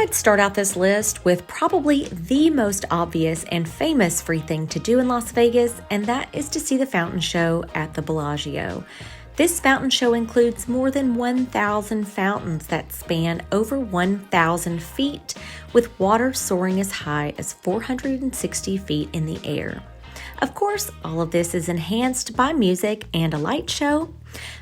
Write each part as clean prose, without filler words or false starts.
I'd start out this list with probably the most obvious and famous free thing to do in Las Vegas, and that is to see the fountain show at the Bellagio. This fountain show includes more than 1,000 fountains that span over 1,000 feet, with water soaring as high as 460 feet in the air. Of course, all of this is enhanced by music and a light show.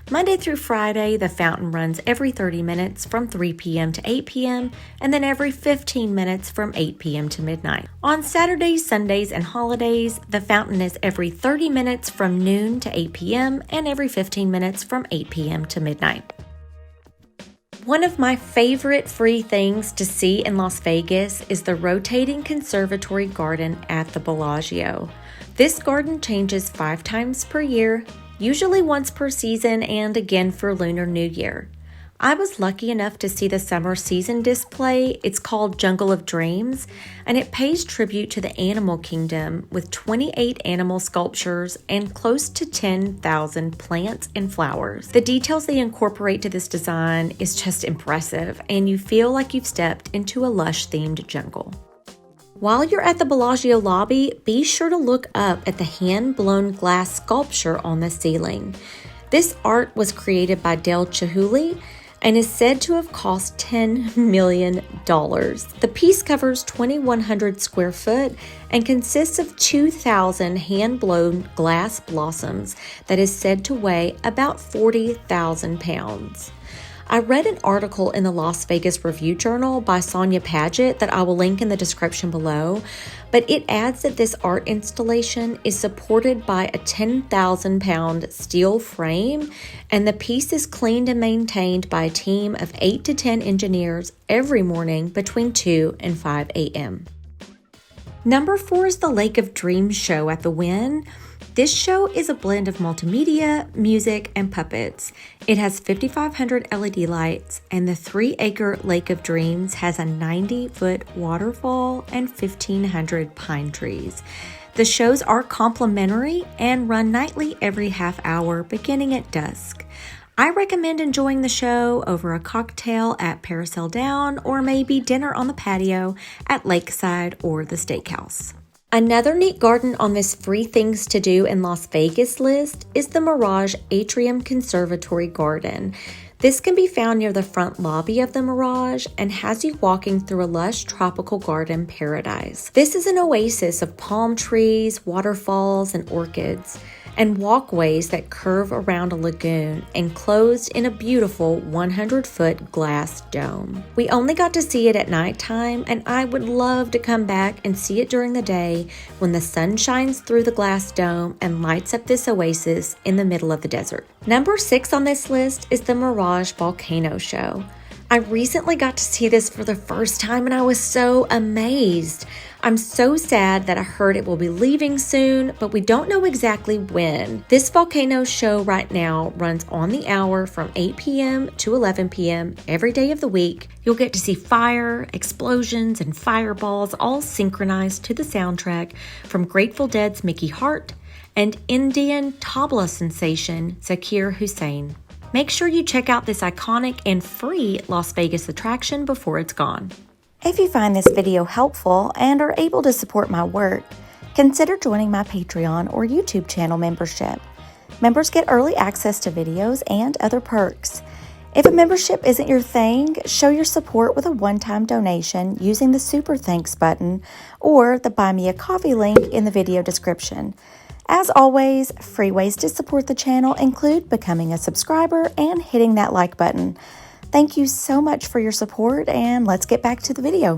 Monday through Friday, the fountain runs every 30 minutes from 3 p.m. to 8 p.m. and then every 15 minutes from 8 p.m. to midnight. On Saturdays, Sundays, and holidays, the fountain is every 30 minutes from noon to 8 p.m. and every 15 minutes from 8 p.m. to midnight. One of my favorite free things to see in Las Vegas is the rotating Conservatory garden at the Bellagio. This garden changes 5 times per year, usually once per season and again for Lunar New Year. I was lucky enough to see the summer season display. It's called Jungle of Dreams, and it pays tribute to the animal kingdom with 28 animal sculptures and close to 10,000 plants and flowers. The details they incorporate to this design is just impressive, and you feel like you've stepped into a lush-themed jungle. While you're at the Bellagio lobby, be sure to look up at the hand-blown glass sculpture on the ceiling. This art was created by Del Chihuly and is said to have cost $10 million. The piece covers 2,100 square foot and consists of 2,000 hand-blown glass blossoms that is said to weigh about 40,000 pounds. I read an article in the Las Vegas Review Journal by Sonia Paget that I will link in the description below, but it adds that this art installation is supported by a 10,000-pound steel frame, and the piece is cleaned and maintained by a team of 8 to 10 engineers every morning between 2 and 5 a.m. Number 4 is the Lake of Dreams show at the Wynn. This show is a blend of multimedia, music, and puppets. It has 5,500 LED lights, and the 3-acre Lake of Dreams has a 90-foot waterfall and 1,500 pine trees. The shows are complimentary and run nightly every half hour, beginning at dusk. I recommend enjoying the show over a cocktail at Parasail Down or maybe dinner on the patio at Lakeside or the Steakhouse. Another neat garden on this free things to do in Las Vegas list is the Mirage Atrium Conservatory garden. This can be found near the front lobby of the Mirage and has you walking through a lush tropical garden paradise. This is an oasis of palm trees, waterfalls, and orchids, and walkways that curve around a lagoon enclosed in a beautiful 100-foot glass dome. We only got to see it at nighttime, and I would love to come back and see it during the day when the sun shines through the glass dome and lights up this oasis in the middle of the desert. Number 6 on this list is the Mirage Volcano show. I recently got to see this for the first time and I was so amazed. I'm so sad that I heard it will be leaving soon, but we don't know exactly when. This volcano show right now runs on the hour from 8 p.m. to 11 p.m. every day of the week. You'll get to see fire, explosions, and fireballs all synchronized to the soundtrack from Grateful Dead's Mickey Hart and Indian tabla sensation Zakir Hussain. Make sure you check out this iconic and free Las Vegas attraction before it's gone. If you find this video helpful and are able to support my work, consider joining my Patreon or YouTube channel membership. Members get early access to videos and other perks. If a membership isn't your thing, show your support with a one-time donation using the Super Thanks button or the Buy Me a Coffee link in the video description. As always, free ways to support the channel include becoming a subscriber and hitting that like button. Thank you so much for your support, and let's get back to the video.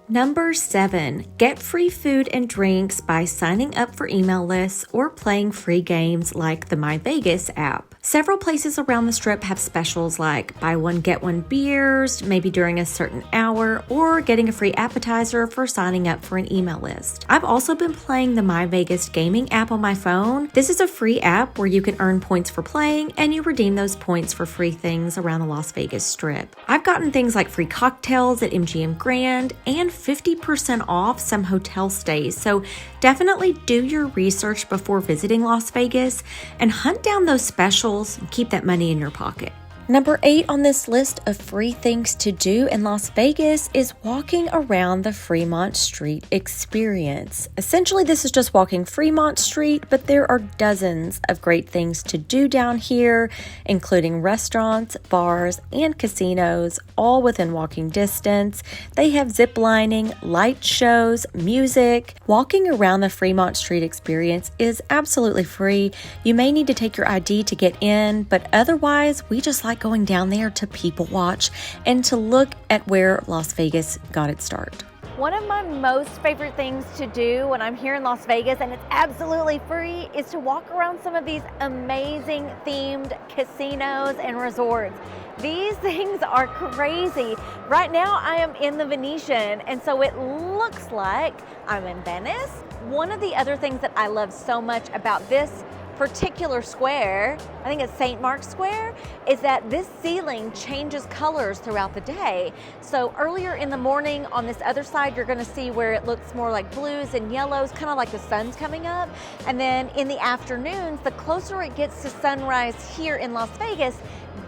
Number 7, get free food and drinks by signing up for email lists or playing free games like the My Vegas app. Several places around the Strip have specials like buy one, get one beers, maybe during a certain hour, or getting a free appetizer for signing up for an email list. I've also been playing the My Vegas gaming app on my phone. This is a free app where you can earn points for playing, and you redeem those points for free things around the Las Vegas Strip. I've gotten things like free cocktails at MGM Grand and 50% off some hotel stays, so definitely do your research before visiting Las Vegas and hunt down those specials and keep that money in your pocket. Number 8 on this list of free things to do in Las Vegas is walking around the Fremont Street experience. Essentially, this is just walking Fremont Street, but there are dozens of great things to do down here, including restaurants, bars, and casinos, all within walking distance. They have zip lining, light shows, music. Walking around the Fremont Street experience is absolutely free. You may need to take your ID to get in, but otherwise, we just like going down there to people watch and to look at where Las Vegas got its start. One of my most favorite things to do when I'm here in Las Vegas, and it's absolutely free, is to walk around some of these amazing themed casinos and resorts. These things are crazy. Right now I am in the Venetian, and so it looks like I'm in Venice. One of the other things that I love so much about this particular square, I think it's St. Mark's Square, is that this ceiling changes colors throughout the day. So earlier in the morning on this other side, you're gonna see where it looks more like blues and yellows, kind of like the sun's coming up. And then in the afternoons, the closer it gets to sunrise here in Las Vegas,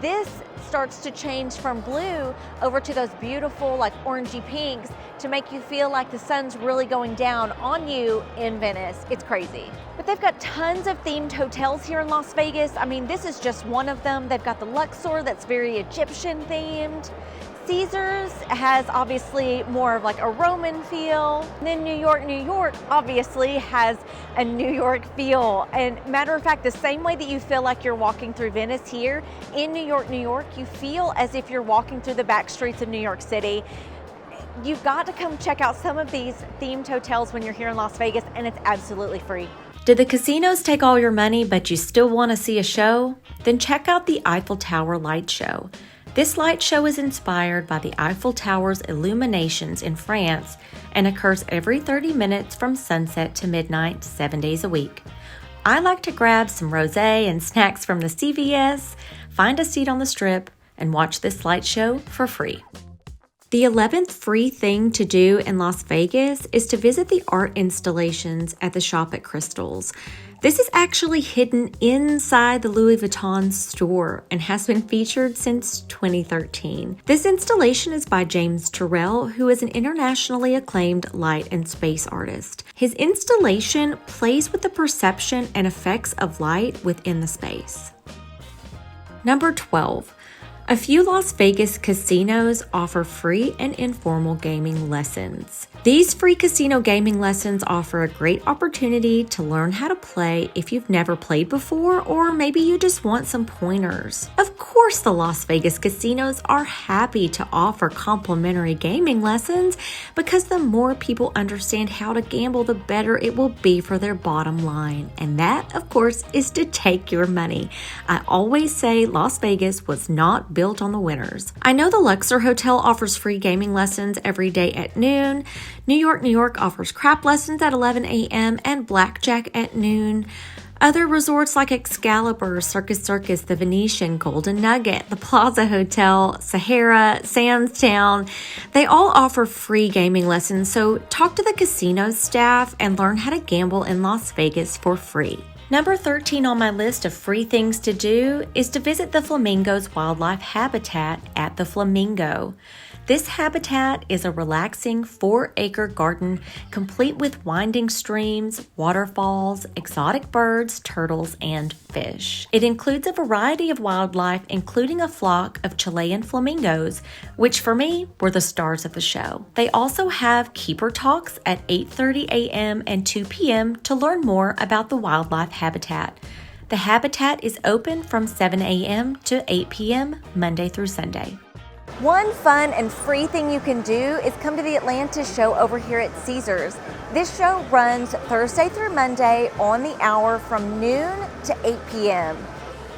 this starts to change from blue over to those beautiful like orangey pinks to make you feel like the sun's really going down on you in Venice. It's crazy. But they've got tons of themed hotels here in Las Vegas. I mean, this is just one of them. They've got the Luxor that's very Egyptian themed. Caesars has obviously more of like a Roman feel. And then New York obviously has a New York feel. And matter of fact, the same way that you feel like you're walking through Venice here, in New York, you feel as if you're walking through the back streets of New York City. You've got to come check out some of these themed hotels when you're here in Las Vegas, and it's absolutely free. Did the casinos take all your money, but you still want to see a show? Then check out the Eiffel Tower Light Show. This light show is inspired by the Eiffel Tower's illuminations in France and occurs every 30 minutes from sunset to midnight, 7 days a week. I like to grab some rosé and snacks from the CVS, find a seat on the strip, and watch this light show for free. The 11th free thing to do in Las Vegas is to visit the art installations at the Shop at Crystals. This is actually hidden inside the Louis Vuitton store and has been featured since 2013. This installation is by James Turrell, who is an internationally acclaimed light and space artist. His installation plays with the perception and effects of light within the space. Number 12. A few Las Vegas casinos offer free and informal gaming lessons. These free casino gaming lessons offer a great opportunity to learn how to play if you've never played before, or maybe you just want some pointers. Of course, the Las Vegas casinos are happy to offer complimentary gaming lessons because the more people understand how to gamble, the better it will be for their bottom line. And that, of course, is to take your money. I always say Las Vegas was not built on the winners. I know the Luxor Hotel offers free gaming lessons every day at noon. New York offers crap lessons at 11 a.m. and blackjack at noon. Other resorts like Excalibur, Circus Circus, the Venetian, Golden Nugget, the Plaza Hotel, Sahara, Sandstown, they all offer free gaming lessons, so talk to the casino staff and learn how to gamble in Las Vegas for free. Number 13 on my list of free things to do is to visit the Flamingo's wildlife habitat at the Flamingo. This habitat is a relaxing 4-acre garden complete with winding streams, waterfalls, exotic birds, turtles, and fish. It includes a variety of wildlife, including a flock of Chilean flamingos, which for me were the stars of the show. They also have keeper talks at 8:30 a.m. and 2 p.m. to learn more about the wildlife habitat. The habitat is open from 7 a.m. to 8 p.m. Monday through Sunday. One fun and free thing you can do is come to the Atlantis show over here at Caesars. This show runs Thursday through Monday on the hour from noon to 8 p.m.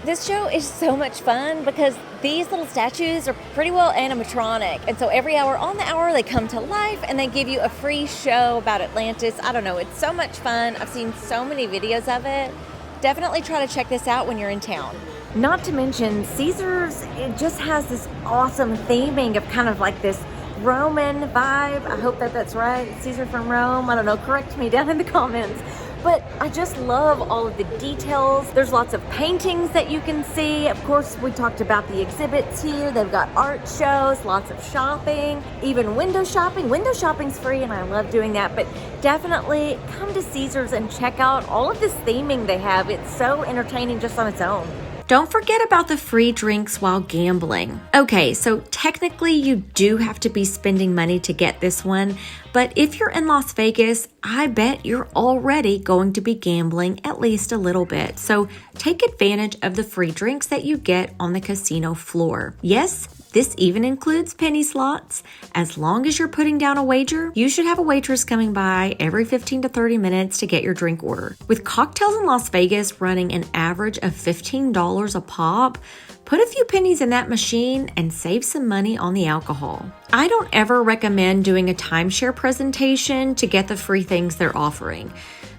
This show is so much fun because these little statues are pretty well animatronic. And so every hour on the hour, they come to life and they give you a free show about Atlantis. I don't know, it's so much fun. I've seen so many videos of it. Definitely try to check this out when you're in town. Not to mention, Caesars, it just has this awesome theming of kind of like this Roman vibe. I hope that that's right. Caesar from Rome. I don't know. Correct me down in the comments. but I just love all of the details. There's lots of paintings that you can see. Of course, we talked about the exhibits here. They've got art shows, lots of shopping, even window shopping. Window shopping's free and I love doing that, but definitely come to Caesars and check out all of this theming they have. It's so entertaining just on its own. Don't forget about the free drinks while gambling. Okay, so technically you do have to be spending money to get this one, but if you're in Las Vegas, I bet you're already going to be gambling at least a little bit. So take advantage of the free drinks that you get on the casino floor. Yes, this even includes penny slots. As long as you're putting down a wager, you should have a waitress coming by every 15 to 30 minutes to get your drink order. With cocktails in Las Vegas running an average of $15 a pop, put a few pennies in that machine and save some money on the alcohol. I don't ever recommend doing a timeshare presentation to get the free things they're offering.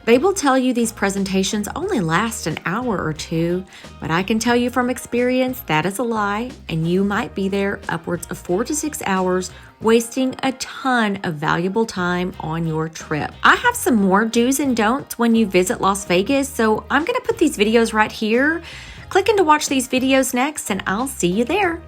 They will tell you these presentations only last an hour or two, but I can tell you from experience that is a lie, and you might be there upwards of 4 to 6 hours, wasting a ton of valuable time on your trip. I have some more do's and don'ts when you visit Las Vegas, so I'm going to put these videos right here. Click in to watch these videos next, and I'll see you there.